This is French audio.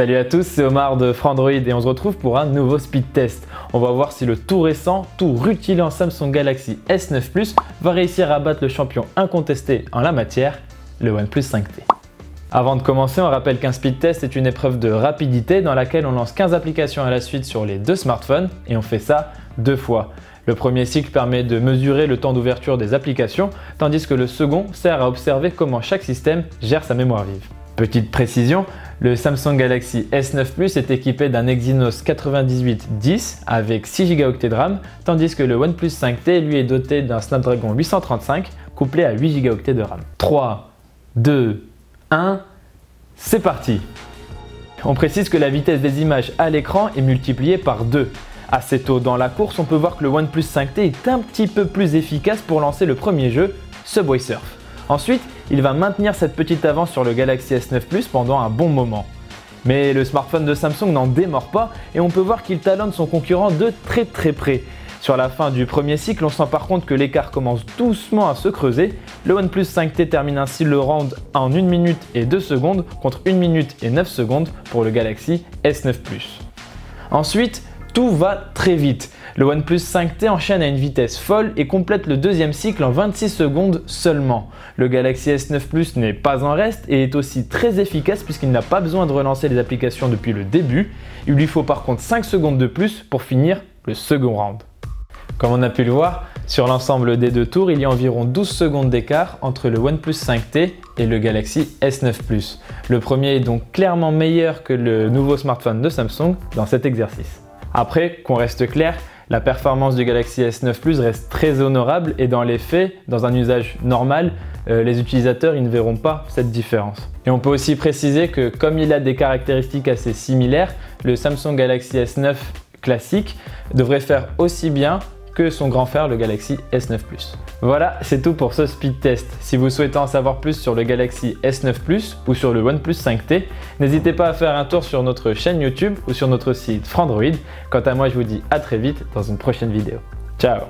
Salut à tous, c'est Omar de Frandroid et on se retrouve pour un nouveau speed test. On va voir si le tout récent, tout rutilant Samsung Galaxy S9 Plus va réussir à battre le champion incontesté en la matière, le OnePlus 5T. Avant de commencer, on rappelle qu'un speed test est une épreuve de rapidité dans laquelle on lance 15 applications à la suite sur les deux smartphones et on fait ça 2 fois. Le premier cycle permet de mesurer le temps d'ouverture des applications, tandis que le second sert à observer comment chaque système gère sa mémoire vive. Petite précision, le Samsung Galaxy S9 Plus est équipé d'un Exynos 9810 avec 6 Go de RAM, tandis que le OnePlus 5T lui est doté d'un Snapdragon 835 couplé à 8 Go de RAM. 3, 2, 1, c'est parti! On précise que la vitesse des images à l'écran est multipliée par 2. Assez tôt dans la course, on peut voir que le OnePlus 5T est un petit peu plus efficace pour lancer le premier jeu, Subway Surf. Ensuite, il va maintenir cette petite avance sur le Galaxy S9 Plus pendant un bon moment. Mais le smartphone de Samsung n'en démord pas et on peut voir qu'il talonne son concurrent de très près. Sur la fin du premier cycle, on sent par contre que l'écart commence doucement à se creuser. Le OnePlus 5T termine ainsi le round en 1 minute et 2 secondes contre 1 minute et 9 secondes pour le Galaxy S9 Plus. Ensuite, tout va très vite. Le OnePlus 5T enchaîne à une vitesse folle et complète le deuxième cycle en 26 secondes seulement. Le Galaxy S9 Plus n'est pas en reste et est aussi très efficace puisqu'il n'a pas besoin de relancer les applications depuis le début. Il lui faut par contre 5 secondes de plus pour finir le second round. Comme on a pu le voir, sur l'ensemble des 2 tours, il y a environ 12 secondes d'écart entre le OnePlus 5T et le Galaxy S9 Plus. Le premier est donc clairement meilleur que le nouveau smartphone de Samsung dans cet exercice. Après, qu'on reste clair, la performance du Galaxy S9 Plus reste très honorable et dans les faits, dans un usage normal, les utilisateurs ils ne verront pas cette différence. Et on peut aussi préciser que comme il a des caractéristiques assez similaires, le Samsung Galaxy S9 classique devrait faire aussi bien que son grand frère le Galaxy S9 Plus. Voilà, c'est tout pour ce speed test. Si vous souhaitez en savoir plus sur le Galaxy S9 Plus ou sur le OnePlus 5T, n'hésitez pas à faire un tour sur notre chaîne YouTube ou sur notre site Frandroid. Quant à moi, je vous dis à très vite dans une prochaine vidéo. Ciao!